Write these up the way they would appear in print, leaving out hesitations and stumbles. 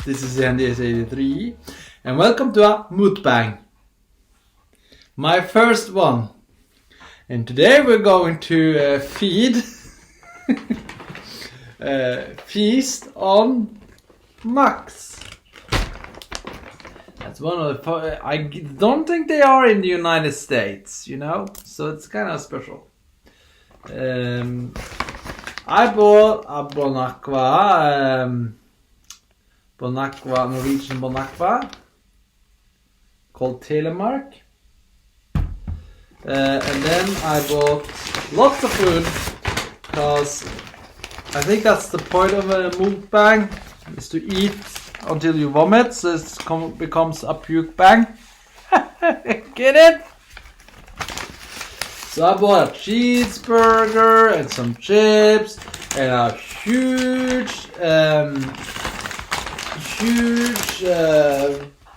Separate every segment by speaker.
Speaker 1: This is NDS83 and welcome to a Mukbang. My first one. And today we're going to feast on Max. That's one of the... I don't think they are in the United States, you know? So it's kind of special. I bought a Norwegian Bon Aqua called Telemark. And then I bought lots of food because I think that's the point of a mukbang, is to eat until you vomit, so it becomes a puke bang. Get it? So I bought a cheeseburger and some chips and a huge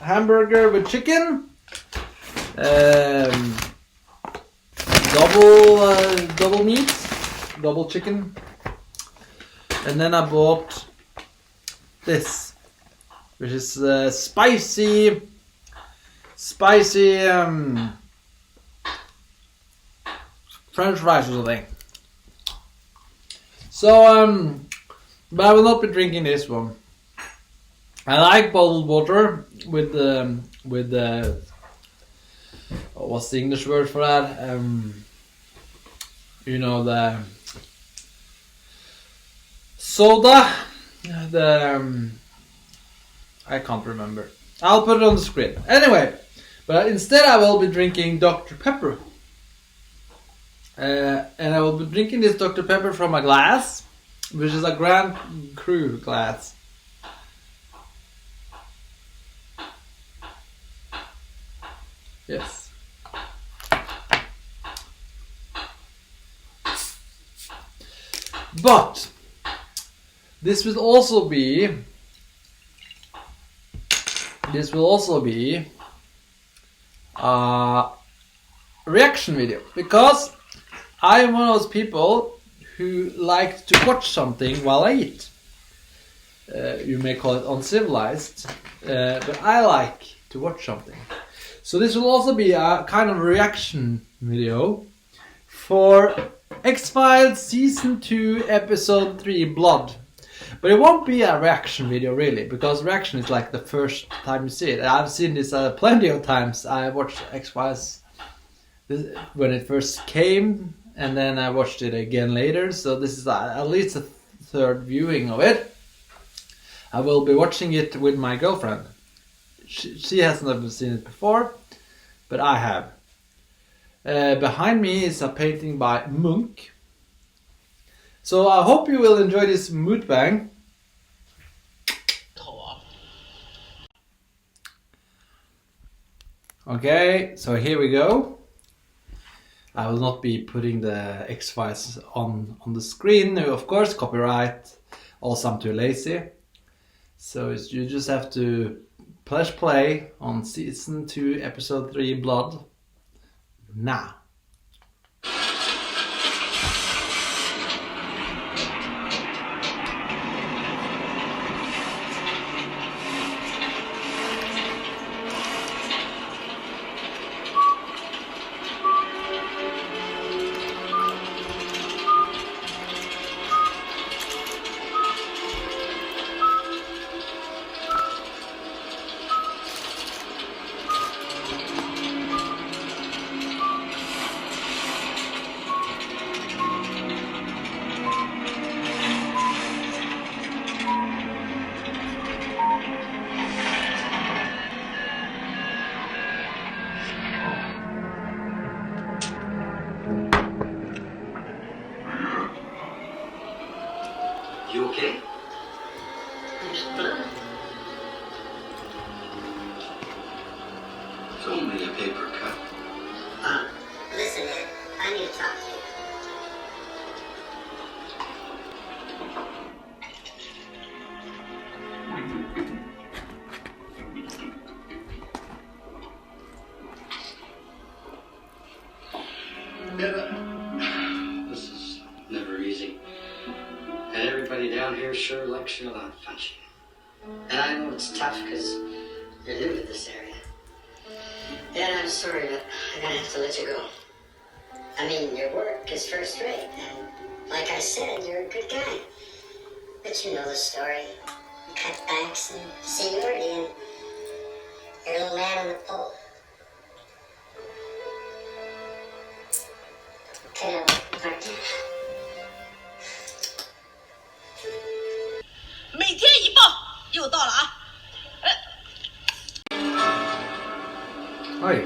Speaker 1: hamburger with chicken. Double meat, double chicken, and then I bought this, which is spicy French fries or something. So but I will not be drinking this one. I like bottled water with what's the English word for that? You know, the soda. I can't remember. I'll put it on the screen. Anyway, but instead I will be drinking Dr. Pepper. And I will be drinking this Dr. Pepper from a glass, which is a Grand Cru glass. Yes. But this will also be a reaction video, because I am one of those people who like to watch something while I eat. You may call it uncivilized, but I like to watch something. So this will also be a kind of reaction video for X-Files Season 2 Episode 3 Blood. But it won't be a reaction video really, because reaction is like the first time you see it. I've seen this plenty of times. I watched X-Files when it first came, and then I watched it again later. So this is at least a third viewing of it. I will be watching it with my girlfriend. She has never seen it before, but I have. Behind me is a painting by Munch. So I hope you will enjoy this mukbang. Okay, so here we go. I will not be putting the X-Files on the screen, of course, copyright. Also, I'm too lazy. So you just have to press play on Season 2 Episode 3 Blood now.
Speaker 2: You okay?
Speaker 3: There's blood.
Speaker 2: It's only a paper cut.
Speaker 3: Listen, Ed, I need to talk to you.
Speaker 2: This is never easy. And everybody down here sure likes your loud punching.
Speaker 3: And I know it's tough because you're new to this area. And I'm sorry, but I'm gonna have to let you go. I mean, your work is first rate, and like I said, you're a good guy. But you know the story. Cutbacks and seniority and your little man on the pole. Okay, partner.
Speaker 4: 每天一报，又到了啊！Hi.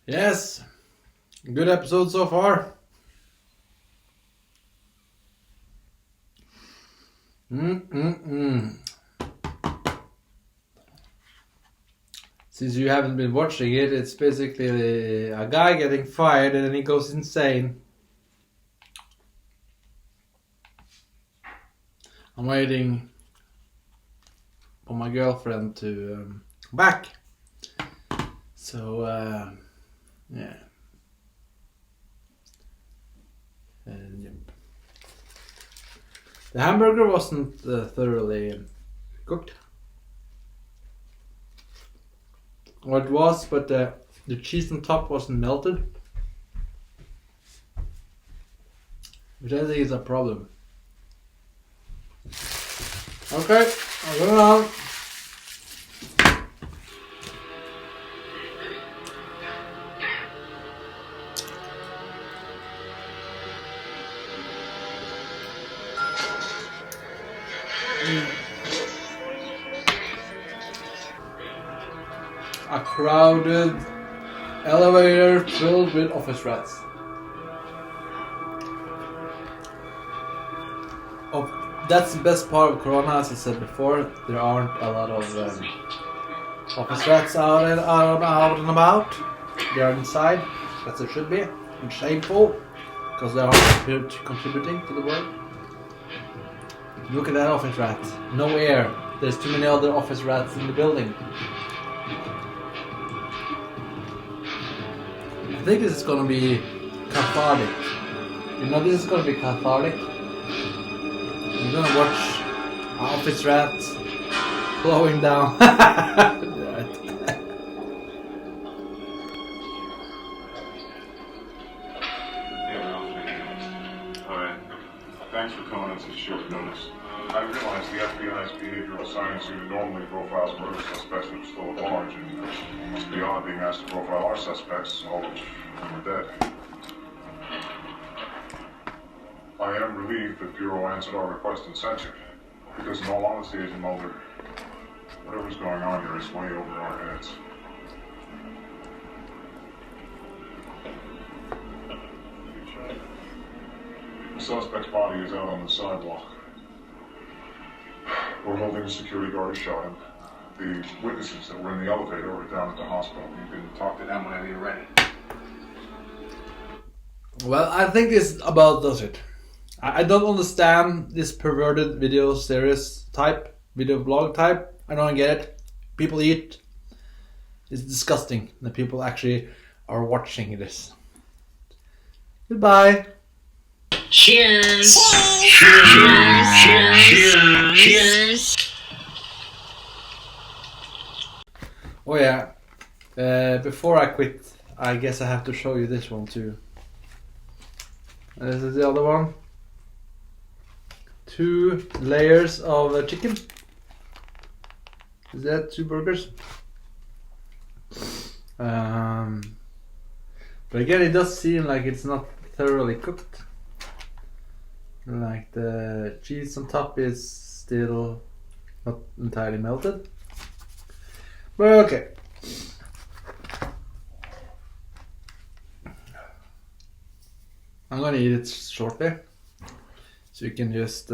Speaker 1: Yes, good episode so far. Since you haven't been watching it, it's basically a guy getting fired and then he goes insane. I'm waiting for my girlfriend to come back. So, yeah. And yep. The hamburger wasn't thoroughly cooked. Or it was, but the cheese on top wasn't melted. Which I think is a problem. Okay, I'll go on. A crowded elevator filled with office rats. Oh, that's the best part of Corona, as I said before. There aren't a lot of office rats out and about. They are inside, as they should be. And shameful, because they aren't contributing to the world. Look at that office rat. No air. There's too many other office rats in the building. I think this is gonna be cathartic. You know, this is gonna be cathartic. You're gonna watch office rats flowing down.
Speaker 5: Hi. Thanks for coming on such short notice. I realize the FBI's behavioral science unit normally profiles murder suspects with still at large, and it's beyond being asked to profile our suspects, all of which are dead. I am relieved that Bureau answered our request and sent you, because in all honesty, Agent Mulder, whatever's going on here is way over our heads. The suspect's body is out on the sidewalk. We're holding a security guard who shot him. The witnesses that were in the elevator are down at the hospital. You can talk to them whenever you're ready.
Speaker 1: Well, I think this about does it. I don't understand this perverted video series type, video vlog type. I don't get it. People eat. It's disgusting that people actually are watching this. Goodbye.
Speaker 4: Cheers. Cheers. Cheers. Cheers.
Speaker 1: Oh yeah. Before I quit, I guess I have to show you this one too. This is the other one. 2 layers of chicken. Is that 2 burgers? But again, it does seem like it's not thoroughly cooked. Like the cheese on top is still not entirely melted. But okay. I'm gonna eat it shortly, so you can just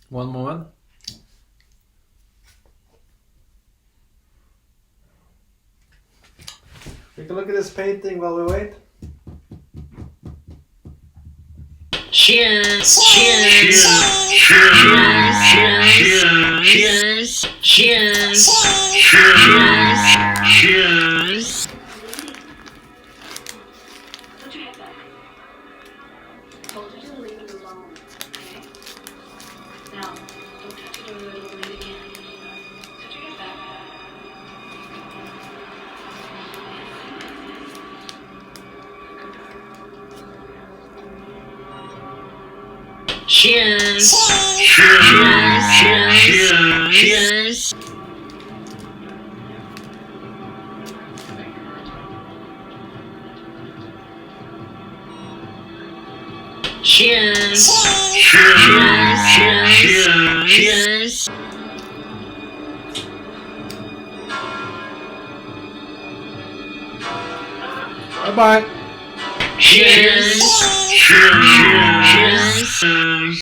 Speaker 1: one moment. Take a look at this painting while we wait.
Speaker 4: Cheers. Cheers. Cheers. Cheers. Cheers. Cheers. Cheers.
Speaker 6: Put your head back. Told you to leave it alone, okay? Now, don't touch it or it'll bleed again. Put your head back.
Speaker 4: Cheers. Cheers. Cheers. Cheers. Cheers. Cheers. Cheers. Cheers.
Speaker 1: Bye bye.
Speaker 4: Cheers. Cheers. Cheers.